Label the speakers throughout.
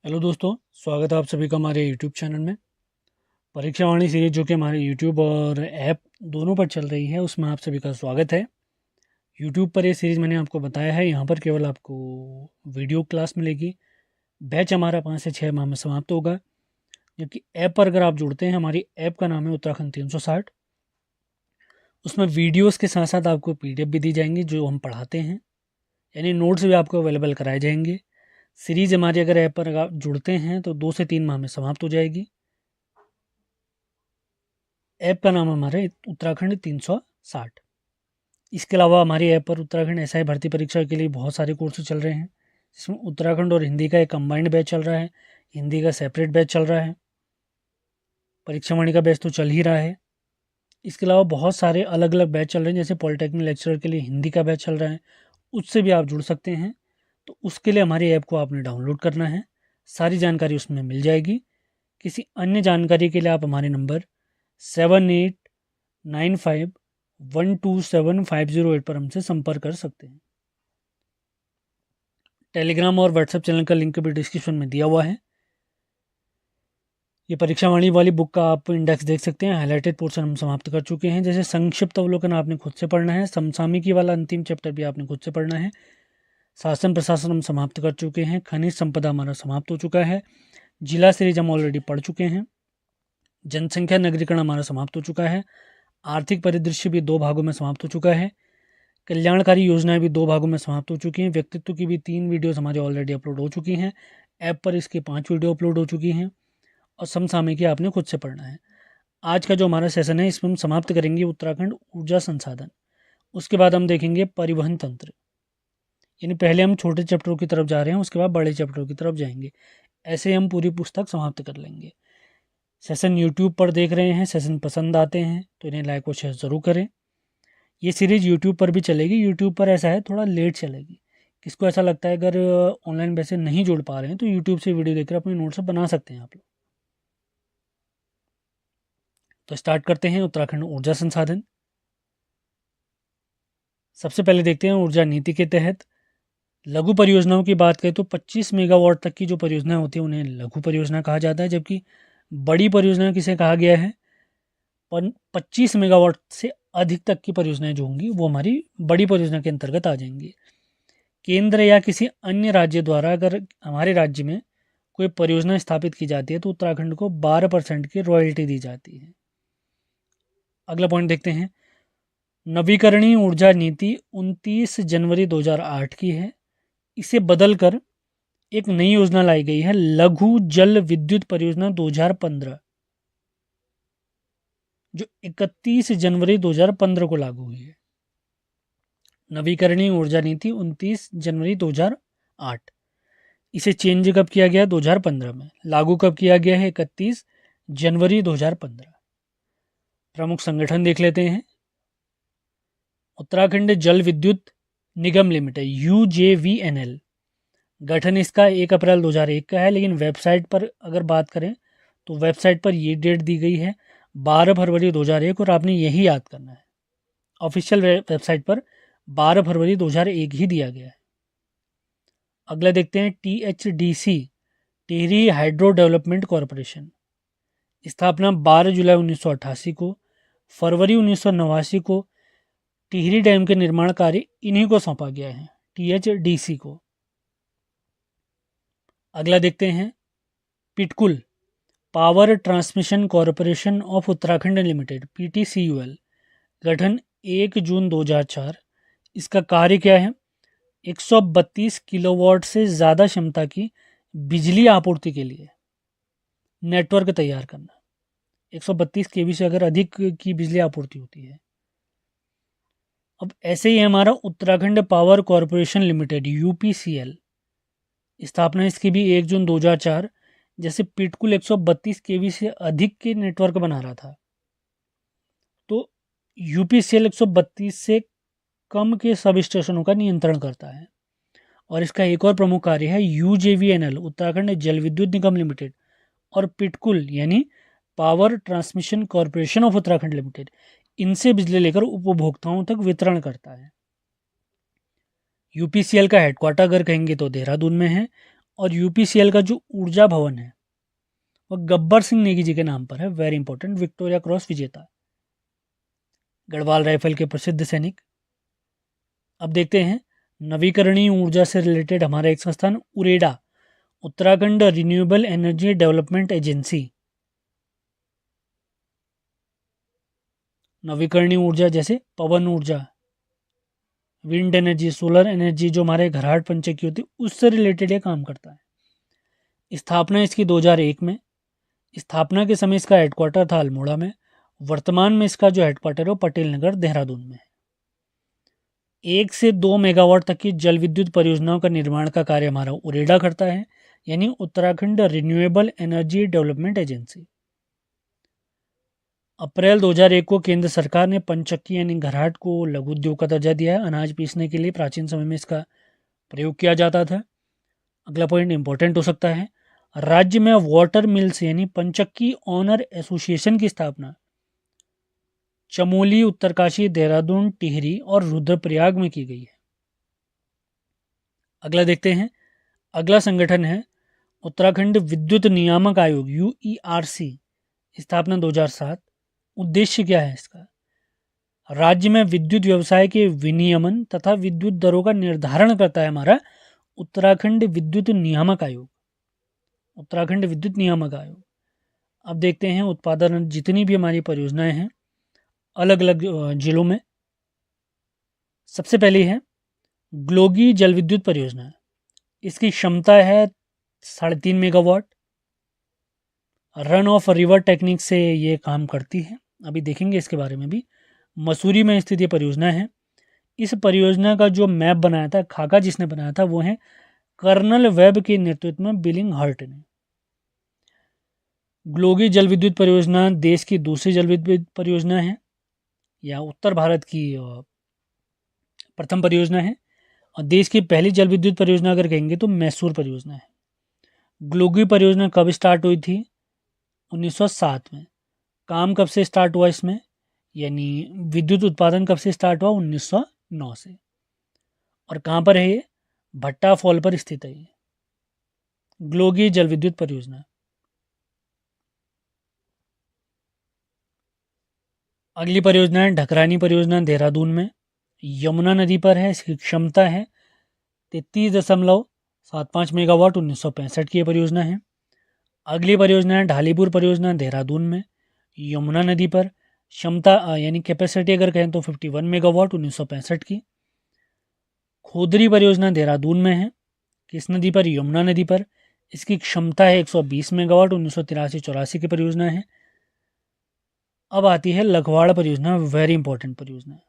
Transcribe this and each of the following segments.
Speaker 1: Hello दोस्तों, स्वागत है आप सभी का हमारे यूट्यूब चैनल में। परीक्षा वाणी सीरीज जो कि हमारे यूट्यूब और ऐप दोनों पर चल रही है, उसमें आप सभी का स्वागत है। यूट्यूब पर ये सीरीज़ मैंने आपको बताया है, यहाँ पर केवल आपको वीडियो क्लास मिलेगी। बैच हमारा 5 से 6 माह में समाप्त होगा। जबकि ऐप पर अगर आप जुड़ते हैं, हमारी ऐप का नाम है उत्तराखंड 360। उसमें वीडियोज़ के साथ साथ आपको PDF भी दी जाएंगी जो हम पढ़ाते हैं, यानी नोट्स भी आपको अवेलेबल कराए जाएंगे। सीरीज़ हमारी अगर ऐप पर आप जुड़ते हैं तो 2 से 3 माह में समाप्त हो जाएगी। ऐप का नाम हमारे उत्तराखंड 360। इसके अलावा हमारी ऐप पर उत्तराखंड SI भर्ती परीक्षा के लिए बहुत सारे कोर्सेज चल रहे हैं, जिसमें उत्तराखंड और हिंदी का एक कंबाइंड बैच चल रहा है, हिंदी का सेपरेट बैच चल रहा है, परीक्षा वाणी का बैच तो चल ही रहा है। इसके अलावा बहुत सारे अलग अलग बैच चल रहे हैं, जैसे पॉलिटेक्निक लेक्चरर के लिए हिंदी का बैच चल रहा है, उससे भी आप जुड़ सकते हैं। तो उसके लिए हमारी ऐप को आपने डाउनलोड करना है, सारी जानकारी उसमें मिल जाएगी। किसी अन्य जानकारी के लिए आप हमारे नंबर 7895127508 पर हमसे संपर्क कर सकते हैं। टेलीग्राम और व्हाट्सएप चैनल का लिंक भी डिस्क्रिप्शन में दिया हुआ है। ये परीक्षा वाणी वाली बुक का आप इंडेक्स देख सकते हैं। हाईलाइटेड पोर्शन हम समाप्त कर चुके हैं, जैसे संक्षिप्त अवलोकन आपने खुद से पढ़ना है, समसामयिकी वाला अंतिम चैप्टर भी आपने खुद से पढ़ना है, शासन प्रशासन हम समाप्त कर चुके हैं, खनिज संपदा हमारा समाप्त हो चुका है, जिला सीरीज हम ऑलरेडी पढ़ चुके हैं, जनसंख्या नगरीकरण हमारा समाप्त हो चुका है, आर्थिक परिदृश्य भी 2 भागों में समाप्त हो चुका है, कल्याणकारी योजनाएं भी 2 भागों में समाप्त हो चुकी हैं, व्यक्तित्व की भी 3 वीडियोस हमारे ऑलरेडी अपलोड हो चुकी हैं, ऐप पर इसकी 5 वीडियो अपलोड हो चुकी हैं, और समसामयिकी आपने खुद से पढ़ना है। आज का जो हमारा सेशन है, इसमें हम समाप्त करेंगे उत्तराखंड ऊर्जा संसाधन। उसके बाद हम देखेंगे परिवहन तंत्र, यानी पहले हम छोटे चैप्टरों की तरफ जा रहे हैं, उसके बाद बड़े चैप्टरों की तरफ जाएंगे। ऐसे हम पूरी पुस्तक समाप्त कर लेंगे। सेशन यूट्यूब पर देख रहे हैं, सेशन पसंद आते हैं तो इन्हें लाइक और शेयर ज़रूर करें। ये सीरीज़ यूट्यूब पर भी चलेगी। यूट्यूब पर ऐसा है, थोड़ा लेट चलेगी। किसको ऐसा लगता है अगर ऑनलाइन वैसे नहीं जुड़ पा रहे हैं तो यूट्यूब से वीडियो देखकर अपने नोट्स बना सकते हैं आप लोग। तो स्टार्ट करते हैं उत्तराखंड ऊर्जा संसाधन। सबसे पहले देखते हैं ऊर्जा नीति के तहत लघु परियोजनाओं की बात करें तो 25 मेगावाट तक की जो परियोजनाएं होती हैं उन्हें लघु परियोजना कहा जाता है, जबकि बड़ी परियोजना किसे कहा गया है, 25 मेगावाट से अधिक तक की परियोजनाएं जो होंगी वो हमारी बड़ी परियोजना के अंतर्गत आ जाएंगी। केंद्र या किसी अन्य राज्य द्वारा अगर हमारे राज्य में कोई परियोजना स्थापित की जाती है तो उत्तराखंड को 12% की रॉयल्टी दी जाती है। अगला पॉइंट देखते हैं, नवीकरणीय ऊर्जा नीति 29 जनवरी 2008 की है। इसे बदलकर एक नई योजना लाई गई है, लघु जल विद्युत परियोजना 2015, जो 31 जनवरी 2015 को लागू हुई है। नवीकरणीय ऊर्जा नीति 29 जनवरी 2008। इसे चेंज कब किया गया? 2015 में। लागू कब किया गया है? 31 जनवरी 2015। प्रमुख संगठन देख लेते हैं। उत्तराखंड जल विद्युत निगम लिमिटेड UJVNL, गठन इसका 1 अप्रैल 2001 का है, लेकिन वेबसाइट पर अगर बात करें तो वेबसाइट पर ये डेट दी गई है 12 फरवरी 2001, और आपने यही याद करना है। ऑफिशियल वेबसाइट पर 12 फरवरी 2001 ही दिया गया है। अगला देखते हैं THDC, Tehri hydro development corporation. स्थापना 12 जुलाई 1988 को। फरवरी 1989 को टिहरी डैम के निर्माण कार्य इन्हीं को सौंपा गया है, THDC को। अगला देखते हैं PTCUL, power transmission corporation of Uttarakhand limited PTCUL, गठन 1 जून 2004। इसका कार्य क्या है? 132 किलोवाट से ज़्यादा क्षमता की बिजली आपूर्ति के लिए नेटवर्क तैयार करना। 132 kV से अगर अधिक की बिजली आपूर्ति होती है। अब ऐसे ही हमारा Uttarakhand power corporation limited UPCL, स्थापना इसकी भी 1 जून 2004। जैसे पिटकुल 132 kV से अधिक के नेटवर्क बना रहा था, तो UPCL 132 से कम के सब स्टेशनों का नियंत्रण करता है। और इसका एक और प्रमुख कार्य है UJVNL, उत्तराखंड जल विद्युत निगम लिमिटेड, और पिटकुल यानी power transmission corporation of Uttarakhand limited, इनसे बिजली लेकर उपभोक्ताओं तक वितरण करता है। UPCL का हेडक्वार्टर अगर कहेंगे तो देहरादून में है, और यूपीसीएल का जो ऊर्जा भवन है वह गब्बर सिंह नेगी जी के नाम पर है, वेरी इंपॉर्टेंट, विक्टोरिया क्रॉस विजेता, गढ़वाल राइफल के प्रसिद्ध सैनिक। अब देखते हैं नवीकरणीय ऊर्जा से रिलेटेड हमारा एक संस्थान UREDA, Uttarakhand renewable energy development agency. नवीकरणीय ऊर्जा जैसे पवन ऊर्जा, विंड एनर्जी, सोलर एनर्जी, जो हमारे घराट पंचे की होती है उससे रिलेटेड ये काम करता है। स्थापना इसकी 2001 में, स्थापना के समय इसका हेडक्वार्टर था अल्मोड़ा में, वर्तमान में इसका जो हेडक्वार्टर है वो पटेल नगर देहरादून में है। 1 से 2 मेगावाट तक की जल विद्युत परियोजनाओं का निर्माण का कार्य हमारा उरेडा करता है, यानी Uttarakhand renewable energy development agency. अप्रैल 2001 को केंद्र सरकार ने पंचक्की यानी घराट को लघु उद्योग का दर्जा दिया है। अनाज पीसने के लिए प्राचीन समय में इसका प्रयोग किया जाता था। अगला पॉइंट इंपॉर्टेंट हो सकता है, राज्य में वाटर मिल्स यानी पंचक्की ऑनर एसोसिएशन की स्थापना चमोली, उत्तरकाशी, देहरादून, टिहरी और रुद्रप्रयाग में की गई है। अगला देखते हैं, अगला संगठन है उत्तराखंड विद्युत नियामक आयोग UERC, स्थापना 2007। उद्देश्य क्या है इसका? राज्य में विद्युत व्यवसाय के विनियमन तथा विद्युत दरों का निर्धारण करता है हमारा उत्तराखंड विद्युत नियामक आयोग, उत्तराखंड विद्युत नियामक आयोग। अब देखते हैं उत्पादन जितनी भी हमारी परियोजनाएं हैं अलग अलग जिलों में। सबसे पहली है ग्लोगी जल विद्युत परियोजना, इसकी क्षमता है 3.5 megawatt. Run of river technique से ये काम करती है, अभी देखेंगे इसके बारे में भी। मसूरी में स्थित ये परियोजना है। इस परियोजना का जो मैप बनाया था, खाका जिसने बनाया था, वो है कर्नल वेब के नेतृत्व में बिलिंग हर्ट ने। ग्लोगी जल विद्युत परियोजना देश की दूसरी जल विद्युत परियोजना है, या उत्तर भारत की प्रथम परियोजना है, और देश की पहली जल विद्युत परियोजना अगर कहेंगे तो मैसूर परियोजना है। ग्लोगी परियोजना कब स्टार्ट हुई थी? 1907 में। काम कब से स्टार्ट हुआ इसमें, यानी विद्युत उत्पादन कब से स्टार्ट हुआ? 1909 से। और कहाँ पर है ये? भट्टा फॉल पर स्थित है ये ग्लोगी जल विद्युत परियोजना। अगली परियोजना है ढकरानी परियोजना, देहरादून में, यमुना नदी पर है। इसकी क्षमता है 33.75 मेगावाट, 1965 की ये परियोजना है। अगली परियोजना है ढालीपुर परियोजना, देहरादून में, यमुना नदी पर, क्षमता यानी कैपेसिटी अगर कहें तो 51 मेगावाट, 1965 की। खोदरी परियोजना देहरादून में है, किस नदी पर? यमुना नदी पर। इसकी क्षमता है 120 मेगावाट, 1983-84 की परियोजना है। अब आती है लखवाड़ परियोजना, वेरी इंपॉर्टेंट परियोजना है।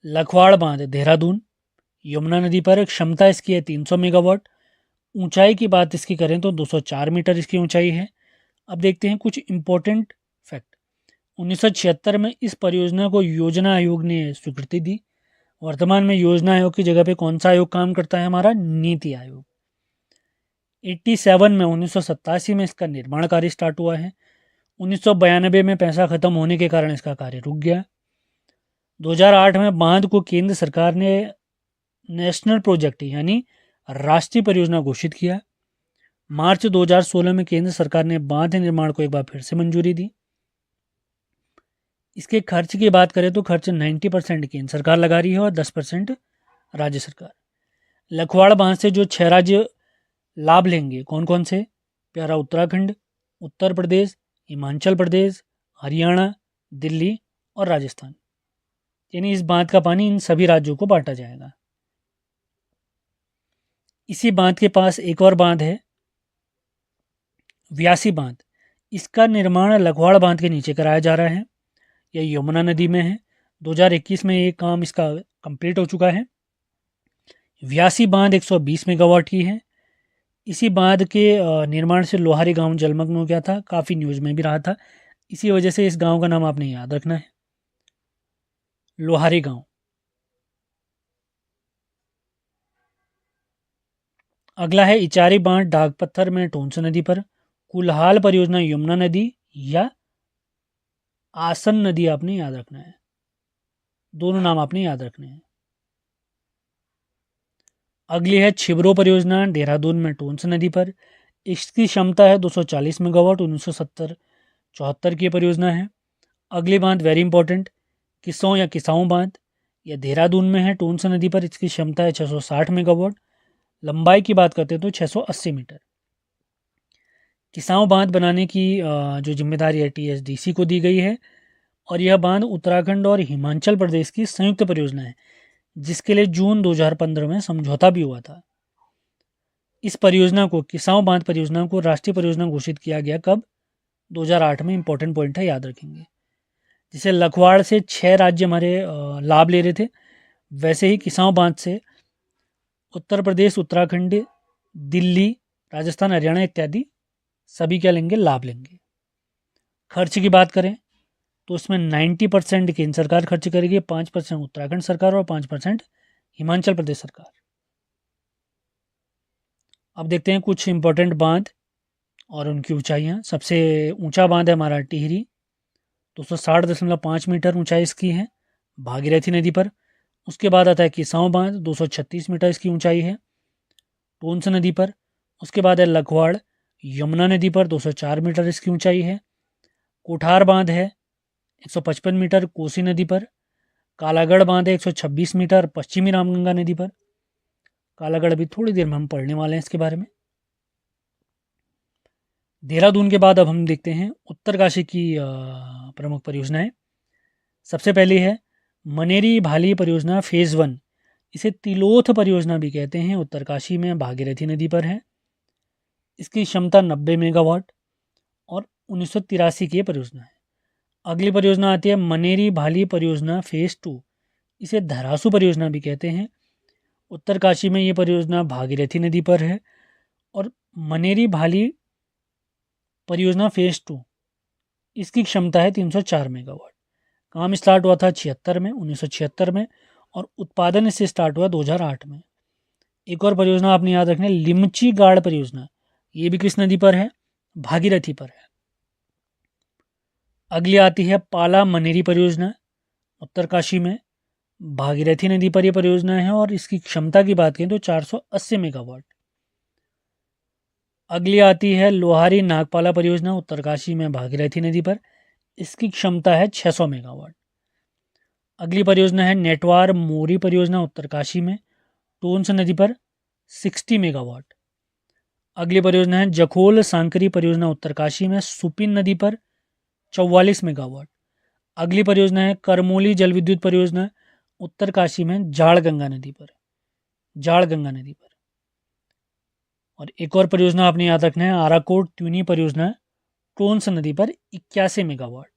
Speaker 1: लखवाड़ बांध देहरादून, यमुना नदी पर, क्षमता इसकी है 300 मेगावाट। ऊंचाई की बात इसकी करें तो 204 मीटर इसकी ऊंचाई है। अब देखते हैं कुछ इंपॉर्टेंट फैक्ट। 1976 में इस परियोजना को योजना आयोग ने स्वीकृति दी। वर्तमान में योजना आयोग की जगह पे कौन सा आयोग काम करता है? हमारा नीति आयोग। 1987 में इसका निर्माण कार्य स्टार्ट हुआ है। 1992 में पैसा खत्म होने के कारण इसका कार्य रुक गया। 2008 में बांध को केंद्र सरकार ने नेशनल प्रोजेक्ट यानी राष्ट्रीय परियोजना घोषित किया। मार्च 2016 में केंद्र सरकार ने बांध निर्माण को एक बार फिर से मंजूरी दी। इसके खर्च की बात करें तो खर्च 90% केंद्र सरकार लगा रही है और 10% राज्य सरकार। लखवाड़ बांध से जो 6 राज्य लाभ लेंगे, कौन कौन से? प्यारा उत्तराखंड, उत्तर प्रदेश, हिमाचल प्रदेश, हरियाणा, दिल्ली और राजस्थान। यानी इस बांध का पानी इन सभी राज्यों को बांटा जाएगा। इसी बांध के पास एक और बांध है, व्यासी बांध। इसका निर्माण लखवाड़ बांध के नीचे कराया जा रहा है। यह यमुना नदी में है। 2021 में ये काम इसका कंप्लीट हो चुका है। व्यासी बांध 120 मेगावाट की है। इसी बांध के निर्माण से लोहारी गांव जलमग्न हो गया था, काफ़ी न्यूज़ में भी रहा था। इसी वजह से इस गांव का नाम आपने याद रखना है, लोहारी गांव। अगला है इचारी बांध डाकपत्थर में टोंस नदी पर। कुल्हाल परियोजना यमुना नदी या आसन नदी आपने याद रखना है, दोनों नाम आपने याद रखने हैं। अगली है छिबरो परियोजना देहरादून में टोंस नदी पर। इसकी क्षमता है 240 मेगावाट। 1970-74 की ये परियोजना है। अगली बात वेरी इंपॉर्टेंट, किसौ या किसाऊ बांध, यह देहरादून में है टोंस नदी पर। इसकी क्षमता है 660 मेगावाट। लंबाई की बात करते हैं तो 680 मीटर। किसाऊ बांध बनाने की जो जिम्मेदारी है TSDC को दी गई है, और यह बांध उत्तराखंड और हिमाचल प्रदेश की संयुक्त परियोजना है, जिसके लिए जून 2015 में समझौता भी हुआ था। इस परियोजना को, किसाऊ बांध परियोजना को, राष्ट्रीय परियोजना घोषित किया गया कब? 2008 में। इंपॉर्टेंट पॉइंट है, याद रखेंगे। जिसे लखवाड़ से 6 राज्य हमारे लाभ ले रहे थे, वैसे ही किसाऊ बांध से उत्तर प्रदेश, उत्तराखंड, दिल्ली, राजस्थान, हरियाणा इत्यादि सभी क्या लेंगे? लाभ लेंगे। खर्च की बात करें तो उसमें 90% केंद्र सरकार खर्च करेगी, 5% उत्तराखंड सरकार और 5% हिमाचल प्रदेश सरकार। अब देखते हैं कुछ इंपॉर्टेंट बांध और उनकी ऊंचाइयाँ। सबसे ऊंचा बांध है हमारा टिहरी, 260.5 मीटर ऊंचाई इसकी है, भागीरथी नदी पर। उसके बाद आता है किसाऊ बांध, 236 मीटर इसकी ऊंचाई है, टोंस नदी पर। उसके बाद है लखवाड़, यमुना नदी पर, 204 मीटर इसकी ऊंचाई है। कोठार बांध है 155 मीटर, कोसी नदी पर। कालागढ़ बांध है 126 मीटर, पश्चिमी रामगंगा नदी पर। कालागढ़ अभी थोड़ी देर में हम पढ़ने वाले हैं इसके बारे में। देहरादून के बाद अब हम देखते हैं उत्तरकाशी की प्रमुख परियोजनाएं। सबसे पहली है मनेरी भाली परियोजना फेज़ 1। इसे तिलोथ परियोजना भी कहते हैं, उत्तरकाशी में भागीरथी नदी पर है। इसकी क्षमता 90 मेगावाट और 1983 की ये परियोजना है। अगली परियोजना आती है मनेरी भाली परियोजना फेज़ 2। इसे धरासू परियोजना भी कहते हैं। उत्तरकाशी में ये परियोजना भागीरथी नदी पर है। और मनेरी भाली परियोजना फेज़ 2, इसकी क्षमता है 304 मेगावाट। काम स्टार्ट हुआ था 1976 में, और उत्पादन इससे स्टार्ट हुआ 2008 में। एक और परियोजना आपने याद रखना है, लिमची गाड़ परियोजना। ये भी किस नदी पर है? भागीरथी पर है। अगली आती है पाला मनेरी परियोजना, उत्तरकाशी में, भागीरथी नदी पर यह परियोजना है, और इसकी क्षमता की बात करें तो 480 मेगावाट। अगली आती है लोहारी नागपाला परियोजना, उत्तरकाशी में, भागीरथी नदी पर। इसकी क्षमता है 600 मेगावाट। अगली परियोजना है नेटवार मोरी परियोजना, उत्तरकाशी में, टोंस नदी पर, 60 मेगावाट। अगली परियोजना है जखोल सांकरी परियोजना, उत्तरकाशी में, सुपिन नदी पर, 44 मेगावाट। अगली परियोजना है करमोली जल विद्युत परियोजना, उत्तरकाशी में, जाड़गंगा नदी पर, जाड़गंगा नदी पर। और एक और परियोजना आपने याद रखना है, आराकोट ट्यूनी परियोजना, टोंस नदी पर, 81 मेगावाट।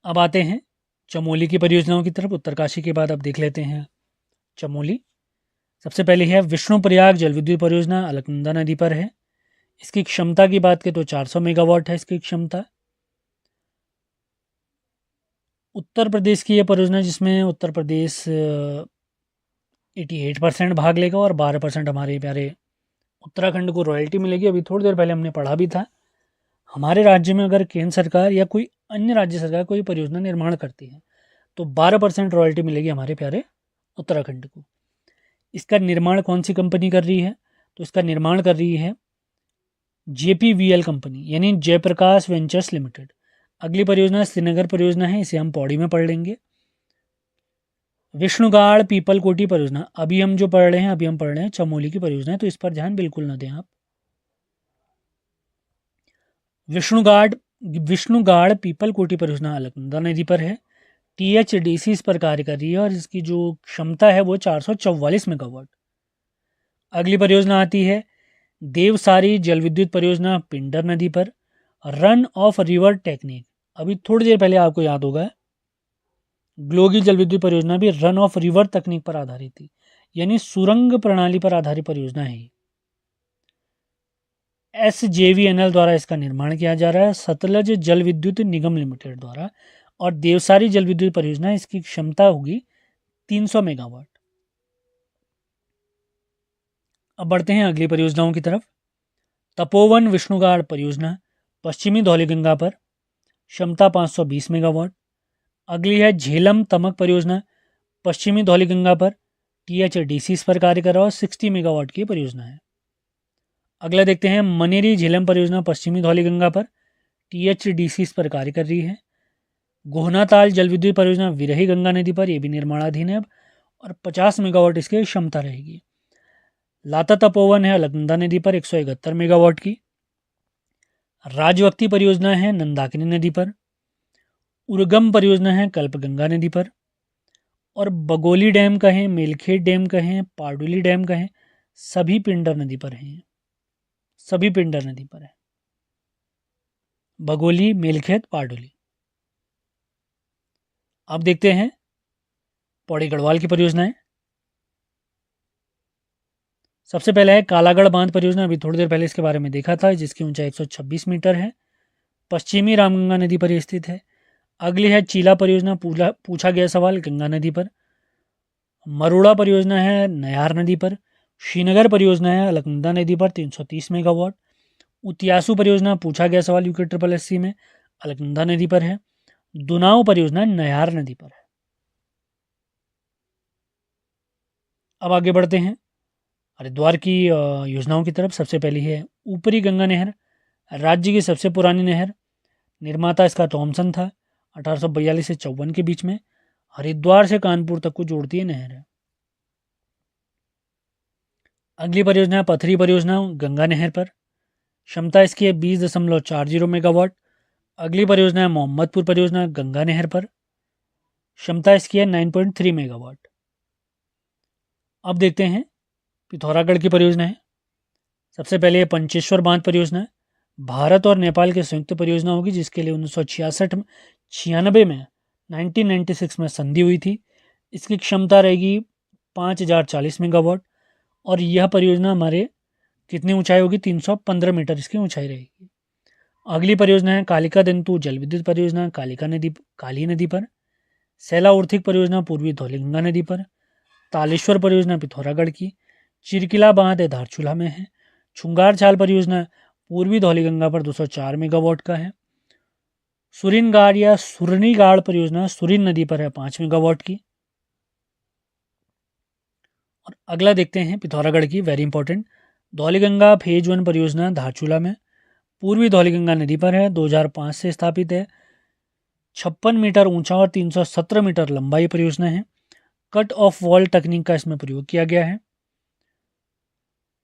Speaker 1: अब आते हैं चमोली की परियोजनाओं की तरफ। उत्तरकाशी के बाद अब देख लेते हैं चमोली। सबसे पहले है विष्णुप्रयाग जल विद्युत परियोजना, अलकनंदा नदी पर है। इसकी क्षमता की बात करें तो 400 मेगावाट है इसकी क्षमता। उत्तर प्रदेश की यह परियोजना, जिसमें उत्तर प्रदेश 88% भाग लेगा और 12% हमारे प्यारे उत्तराखंड को रॉयल्टी मिलेगी। अभी थोड़ी देर पहले हमने पढ़ा भी था, हमारे राज्य में अगर केंद्र सरकार या कोई अन्य राज्य सरकार कोई परियोजना निर्माण करती है तो 12% रॉयल्टी मिलेगी हमारे प्यारे उत्तराखंड को। इसका निर्माण कौन सी कंपनी कर रही है? तो इसका निर्माण कर रही है JPVL कंपनी, यानी जयप्रकाश वेंचर्स लिमिटेड। अगली परियोजना श्रीनगर परियोजना है, इसे हम पौड़ी में पढ़ लेंगे। विष्णुगाड़ पीपल कोटी परियोजना, अभी हम जो पढ़ रहे हैं, अभी हम पढ़ रहे हैं चमोली की परियोजना है, तो इस पर ध्यान बिल्कुल ना दें आप। विष्णुगाड़ पीपल कोटी परियोजना अलकनंदा नदी पर है। THDC इस पर कार्य कर रही है, और इसकी जो क्षमता है वो 444 मेगावाट। अगली परियोजना आती है देवसारी जल विद्युत परियोजना, पिंडर नदी पर, रन ऑफ रिवर टेक्निक। अभी थोड़ी देर पहले आपको याद होगा ग्लोगी जल विद्युत परियोजना भी रन ऑफ रिवर तकनीक पर आधारित थी, यानी सुरंग प्रणाली पर आधारित परियोजना है। SJVNL द्वारा इसका निर्माण किया जा रहा है, सतलज जल विद्युत निगम लिमिटेड द्वारा। और देवसारी जल विद्युत परियोजना, इसकी क्षमता होगी 300 मेगावाट। अब बढ़ते हैं अगली परियोजनाओं की तरफ। तपोवन विष्णुगाड़ परियोजना, पश्चिमी धौलीगंगा पर, क्षमता 520 मेगावाट। अगली है झेलम तमक परियोजना, पश्चिमी धौलीगंगा पर, THDC इस पर कार्य कर रहा है और 60 मेगावाट की परियोजना है। अगला देखते हैं मनेरी झेलम परियोजना पश्चिमी धौलीगंगा पर, THDC इस पर कार्य कर रही है। गोहनाताल जल विद्युत परियोजना विरही गंगा नदी पर, यह भी निर्माणाधीन है अब, और 50 मेगावाट इसकी क्षमता रहेगी। लाता तपोवन है अलकनंदा नदी पर 171 मेगावाट की। राजवक्ती परियोजना है नंदाकिनी नदी पर। उर्गम परियोजना है कल्पगंगा नदी पर। और बगोली डैम कहें, मेलखेत डैम कहें, पाडुली डैम कहें, सभी पिंडर नदी पर हैं। सभी पिंडर नदी पर है, बगोली, मेलखेत, पाडुली। अब देखते हैं पौड़ी गढ़वाल की परियोजनाएं। सबसे पहले है कालागढ़ बांध परियोजना, अभी थोड़ी देर पहले इसके बारे में देखा था, जिसकी ऊंचाई 126 मीटर है, पश्चिमी रामगंगा नदी पर स्थित है। अगली है चीला परियोजना, पूछा गया सवाल गंगा नदी पर। मरोड़ा परियोजना है नयार नदी पर। श्रीनगर परियोजना है अलकनंदा नदी पर 330 मेगावाट। उतियासू परियोजना पूछा गया सवाल UKSSC में, अलकनंदा नदी पर है। दुनाव परियोजना नयार नदी पर है। अब आगे बढ़ते हैं हरिद्वार की योजनाओं की तरफ। सबसे पहली है ऊपरी गंगा नहर, राज्य की सबसे पुरानी नहर। निर्माता इसका थॉमसन था। 1842 से 54 के बीच में हरिद्वार से कानपुर तक को जोड़ती है नहर है। अगली परियोजना पथरी परियोजना गंगा नहर पर, क्षमता इसकी है 20.40 मेगावाट। अगली परियोजना है मोहम्मदपुर परियोजना गंगा नहर पर, क्षमता इसकी है 9.3 मेगावाट। अब देखते हैं पिथौरागढ़ की परियोजना है। सबसे पहले ये पंचेश्वर बांध परियोजना है, भारत और नेपाल की संयुक्त परियोजना होगी, जिसके लिए 1996 में 1996 में संधि हुई थी। इसकी क्षमता रहेगी 5040 मेगावाट, और यह परियोजना हमारे कितनी ऊंचाई होगी, 315 मीटर इसकी ऊंचाई रहेगी। अगली परियोजना है कालिका दंतु जल विद्युत परियोजना काली नदी पर। सैला उर्थिक परियोजना पूर्वी धौलीगंगा नदी पर। तालेश्वर परियोजना पिथौरागढ़ की। चिरकिला बांध है धारचूला में है। छुंगार छाल परियोजना पूर्वी धौलीगंगा पर 204 मेगावाट का है। सुरिनगाड़ या सुरनीगाड़ परियोजना सुरिन नदी पर है 5 मेगावाट की। और अगला देखते हैं पिथौरागढ़ की, वेरी इंपॉर्टेंट, धौलीगंगा फेज 1 परियोजना धारचूला में, पूर्वी धौलीगंगा नदी पर है, 2005 से स्थापित है, 56 मीटर ऊंचा और 317 मीटर लंबा ये परियोजना है। कट ऑफ वॉल तकनीक का इसमें प्रयोग किया गया है।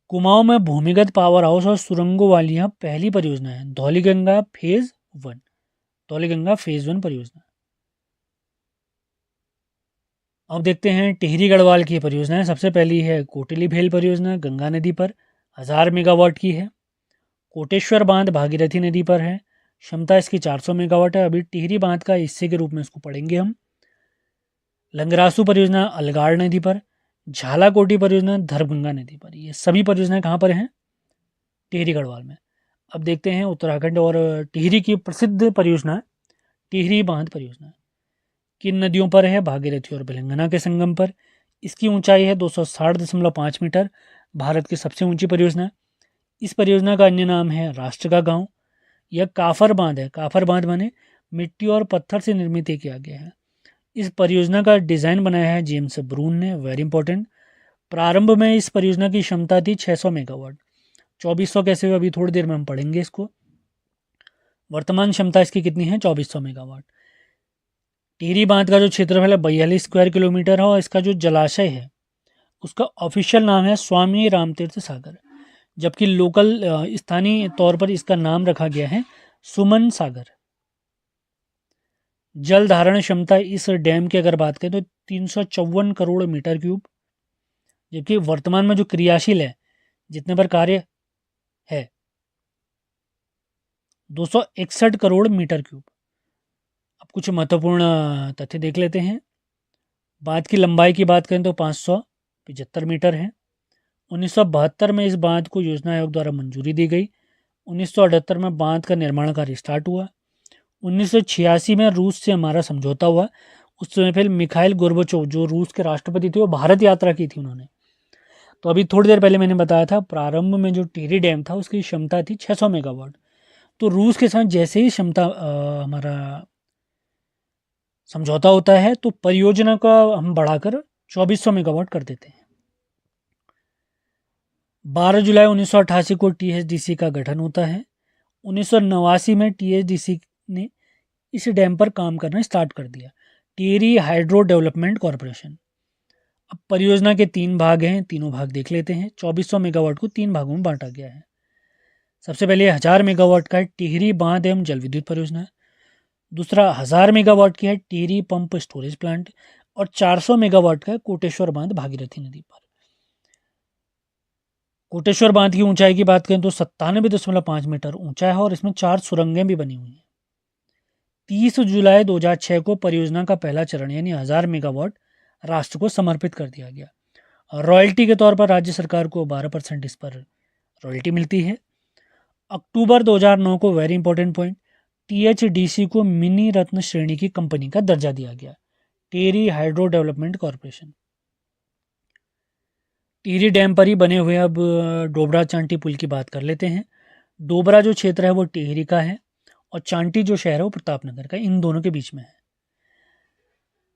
Speaker 1: कुमाऊं में भूमिगत पावर हाउस और सुरंगों वाली यह पहली परियोजना है, धौलीगंगा फेज 1, धौलीगंगा फेज 1 परियोजना। अब देखते हैं टिहरी गढ़वाल की परियोजनाएं। सबसे पहली है कोटिली भेल परियोजना गंगा नदी पर, 1000 मेगावाट की है। कोटेश्वर बांध भागीरथी नदी पर है, क्षमता इसकी 400 मेगावाट है। अभी टिहरी बांध का हिस्से के रूप में इसको पढ़ेंगे हम। लंगरासू परियोजना अलगाड़ नदी पर। झालाकोटी परियोजना धरगंगा नदी पर। ये सभी परियोजनाएं कहाँ पर हैं, टिहरी गढ़वाल में। अब देखते हैं उत्तराखंड और टिहरी की प्रसिद्ध परियोजना टिहरी बांध परियोजना किन नदियों पर है, भागीरथी और बेलंगना के संगम पर। इसकी ऊंचाई है 260.5 मीटर, भारत की सबसे ऊंची परियोजना। इस परियोजना का अन्य नाम है राष्ट्र का गांव। यह काफर बांध है, काफर बांध माने मिट्टी और पत्थर से निर्मित किया गया है। इस परियोजना का डिज़ाइन बनाया है जेम्स ब्रून ने, वेरी इंपॉर्टेंट। प्रारंभ में इस परियोजना की क्षमता थी 600 मेगावाट, 2400 कैसे हुआ अभी थोड़ी देर में हम पढ़ेंगे इसको। वर्तमान क्षमता इसकी कितनी है, 2400 मेगावाट। टिहरी बांध का जो क्षेत्रफल है 42 स्क्वायर किलोमीटर है, और इसका जो जलाशय है उसका ऑफिशियल नाम है स्वामी रामतीर्थ सागर, जबकि लोकल स्थानीय तौर पर इसका नाम रखा गया है सुमन सागर। जल धारण क्षमता इस डैम की अगर बात करें तो 354 करोड़ मीटर क्यूब, जबकि वर्तमान में जो क्रियाशील है जितने पर कार्य है 261 करोड़ मीटर क्यूब। अब कुछ महत्वपूर्ण तथ्य देख लेते हैं। बांध की लंबाई की बात करें तो 575 मीटर है। 1972 में इस बांध को योजना आयोग द्वारा मंजूरी दी गई। 1978 में बांध का निर्माण कार्य स्टार्ट हुआ। 1986 में रूस से हमारा समझौता हुआ। उस समय फिर मिखाइल गोर्बाचोव जो रूस के राष्ट्रपति थे वो भारत यात्रा की थी उन्होंने। तो अभी थोड़ी देर पहले मैंने बताया था प्रारंभ में जो टिहरी डैम था उसकी क्षमता थी 600 मेगावाट। तो रूस के साथ जैसे ही क्षमता हमारा समझौता होता है तो परियोजना का हम बढ़ाकर 2400 मेगावाट कर देते हैं। 12 जुलाई 1988 को टीएचडीसी का गठन होता है। 1989 में टीएचडीसी ने इस डैम पर काम करना स्टार्ट कर दिया, टिहरी हाइड्रो डेवलपमेंट कॉरपोरेशन। अब परियोजना के 3 भाग हैं, तीनों भाग देख लेते हैं। 2400 मेगावाट को 3 भागों में बांटा गया है। सबसे पहले 1000 मेगावाट का है टिहरी बांध एवं जल विद्युत परियोजना। दूसरा 1000 मेगावाट की है टिहरी पंप स्टोरेज प्लांट। और 400 मेगावाट का है कोटेश्वर बांध भागीरथी नदी पर। कोटेश्वर बांध की ऊंचाई की बात करें तो 97.5 मीटर ऊंचा है और इसमें 4 सुरंगें भी बनी हुई हैं। 30 जुलाई 2006 को परियोजना का पहला चरण यानी 1000 मेगावाट राष्ट्र को समर्पित कर दिया गया। और रॉयल्टी के तौर पर राज्य सरकार को 12% इस पर रॉयल्टी मिलती है। अक्टूबर 2009 को वेरी इंपॉर्टेंट पॉइंट, टीएचडीसी को मिनी रत्न श्रेणी की कंपनी का दर्जा दिया गया, Tehri hydro development corporation. Tehri dam पर ही बने हुए अब डोबरा चांटी पुल की बात कर लेते हैं। डोबरा जो क्षेत्र है वो टिहरी का है और चांटी जो शहर है वो प्रतापनगर का, इन दोनों के बीच में है।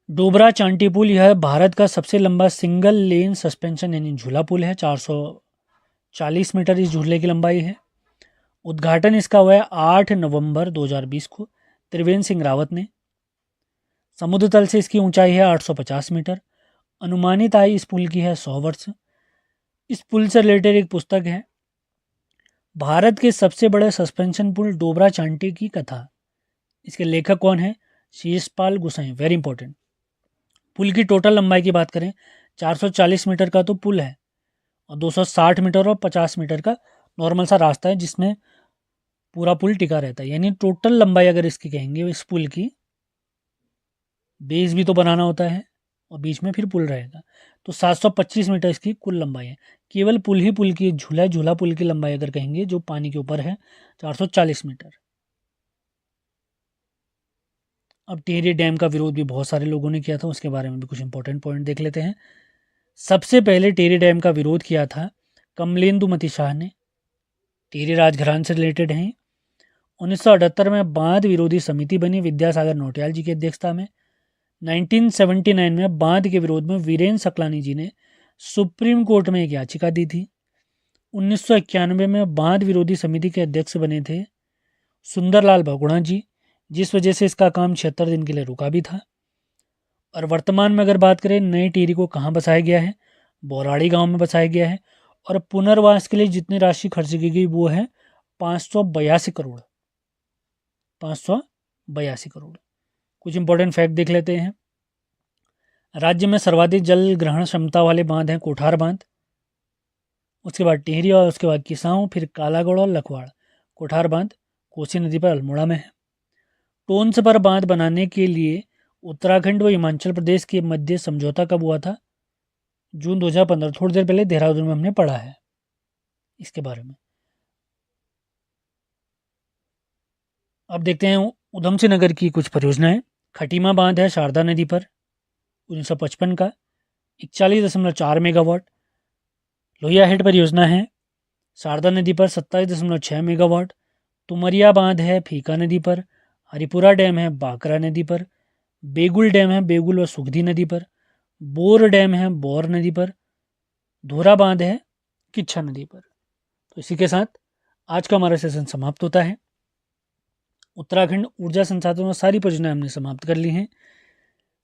Speaker 1: डोबरा चांटी पुल यह भारत का सबसे लंबा सिंगल लेन सस्पेंशन यानी झूला पुल है। 440 मीटर इस झूले की लंबाई है। उद्घाटन इसका हुआ है 8 नवंबर 2020 को त्रिवेंद्र सिंह रावत ने। समुद्र तल से इसकी ऊंचाई है 850 मीटर। अनुमानित आयु इस पुल की है 100 वर्ष। इस पुल से रिलेटेड एक पुस्तक है, भारत के सबसे बड़े सस्पेंशन पुल डोबरा चांटी की कथा। इसके लेखक कौन है? शीशपाल गुसाई। Very important. पुल की टोटल लंबाई की बात करें 440 मीटर का तो पुल है और 260 मीटर और 50 मीटर का नॉर्मल सा रास्ता है जिसमें पूरा पुल टिका रहता है। यानी टोटल लंबाई अगर इसकी कहेंगे इस पुल की, बेस भी तो बनाना होता है और बीच में फिर पुल रहेगा, तो 725 मीटर इसकी कुल लंबाई है। केवल पुल ही पुल की झूला पुल की लंबाई अगर कहेंगे जो पानी के ऊपर है 440 मीटर। अब टिहरी डैम का विरोध भी बहुत सारे लोगों ने किया था, उसके बारे में भी कुछ इंपॉर्टेंट पॉइंट देख लेते हैं। सबसे पहले टिहरी डैम का विरोध किया था कमलेंदुमती शाह ने, टिहरी राजघराने से रिलेटेड हैं। 1978 में बांध विरोधी समिति बनी विद्यासागर नौटियाल जी की अध्यक्षता में। 1979 में बांध के विरोध में वीरेंद्र सकलानी जी ने सुप्रीम कोर्ट में एक याचिका दी थी। 1991 में बांध विरोधी समिति के अध्यक्ष बने थे सुंदरलाल बहुगुणा जी, जिस वजह से इसका काम 76 दिन के लिए रुका भी था। और वर्तमान में अगर बात करें नई टिहरी को कहाँ बसाया गया है, बोराड़ी गांव में बसाया गया है। और पुनर्वास के लिए जितनी राशि खर्च की गई वो है 582 करोड़। 582 करोड़। कुछ इंपॉर्टेंट फैक्ट देख लेते हैं। राज्य में सर्वाधिक जल ग्रहण क्षमता वाले बांध हैं कोठार बांध, उसके बाद टिहरी और उसके बाद किसाऊ, फिर कालागढ़ और लखवाड़। कोठार बांध कोसी नदी पर अल्मोड़ा में है। टोंस पर बांध बनाने के लिए उत्तराखंड व हिमाचल प्रदेश के मध्य समझौता कब हुआ था? जून 2015। थोड़ी देर पहले देहरादून में हमने पढ़ा है इसके बारे में। अब देखते हैं उधम सिंह नगर की कुछ परियोजनाएं। खटीमा बांध है शारदा नदी पर 1955 का, 41.4 मेगावाट। लोहिया हेड परियोजना है शारदा नदी पर 27.6 मेगावाट। तुमरिया बांध है फीका नदी पर। हरिपुरा डैम है बाकरा नदी पर। बेगुल डैम है बेगुल व सुगधी नदी पर। बोर डैम है बोर नदी पर। धोरा बांध है किच्छा नदी पर। तो इसी के साथ आज का हमारा सेशन समाप्त होता है। उत्तराखंड ऊर्जा संसाधनों सारी परियोजनाएं हमने समाप्त कर ली हैं।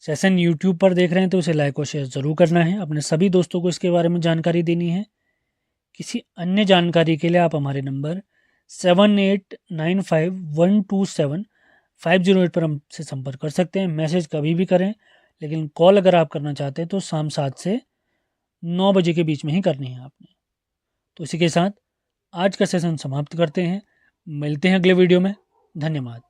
Speaker 1: सेशन यूट्यूब पर देख रहे हैं तो इसे लाइक और शेयर ज़रूर करना है। अपने सभी दोस्तों को इसके बारे में जानकारी देनी है। किसी अन्य जानकारी के लिए आप हमारे नंबर 7895127508 पर हमसे संपर्क कर सकते हैं। मैसेज कभी भी करें, लेकिन कॉल अगर आप करना चाहते हैं तो शाम 7 से 9 बजे के बीच में ही करनी है आपने। तो इसी के साथ आज का सेशन समाप्त करते हैं। मिलते हैं अगले वीडियो में। धन्यवाद।